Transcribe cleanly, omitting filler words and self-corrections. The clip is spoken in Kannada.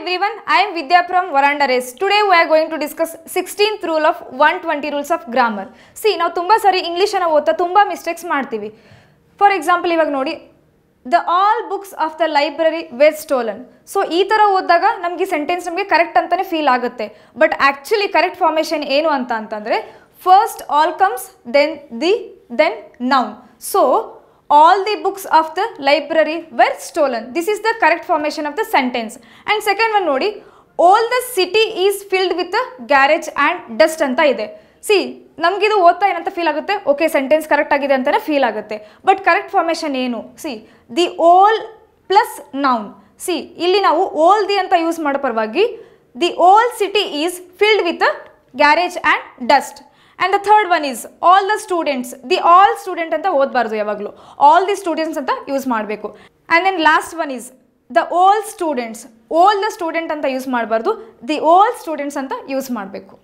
everyone, I am Vidya from Varanda Race. Today we are going to discuss 16th rule of 120 rules of grammar. See, ನಾವು ತುಂಬಾ ಸಾರಿ ಇಂಗ್ಲಿಷ್ ಅನ್ನು ಓದ್ತಾ ತುಂಬಾ ಮಿಸ್ಟೇಕ್ಸ್ ಮಾಡ್ತೀವಿ. ಫಾರ್ ಎಕ್ಸಾಂಪಲ್ ಇವಾಗ ನೋಡಿ, the all books of the library were stolen. So ಈ ತರ ಓದಿದಾಗ ನಮಗೆ ಸೆಂಟೆನ್ಸ್ ನಮಗೆ ಕರೆಕ್ಟ್ ಅಂತಾನೆ ಫೀಲ್ ಆಗುತ್ತೆ. ಬಟ್ ಆಕ್ಚುಲಿ ಕರೆಕ್ಟ್ ಫಾರ್ಮೇಷನ್ ಏನು ಅಂತಂದ್ರೆ first all comes then noun. So all the books of the library were stolen. This is the correct formation of the sentence. And second one nodi, all the city is filled with the garage and dust anta ide. See, ನಮಗೆ ಇದು ಓದ್ತಾ ಏನಂತ ಫೀಲ್ ಆಗುತ್ತೆ, ಓಕೆ ಸೆಂಟೆನ್ಸ್ ಕರೆಕ್ಟ್ ಆಗಿದೆ ಅಂತಾನೆ ಫೀಲ್ ಆಗುತ್ತೆ. ಬಟ್ ಕರೆಕ್ಟ್ ಫಾರ್ಮೇಷನ್ ಏನು? See the old plus noun. See ಇಲ್ಲಿ ನಾವು ಓಲ್ ದಿ ಅಂತ ಯೂಸ್ ಮಾಡೋ ಪರವಾಗಿ the old city is filled with garage and dust. And the third one is all the students. The all student anta ಓದಬಾರದು ಯಾವಾಗಲೂ, all the students ಅಂತ ಯೂಸ್ ಮಾಡಬೇಕು. And then last one is the all students. All the student ಅಂತ ಯೂಸ್ ಮಾಡಬಾರದು, the all students ಅಂತ ಯೂಸ್ ಮಾಡಬೇಕು.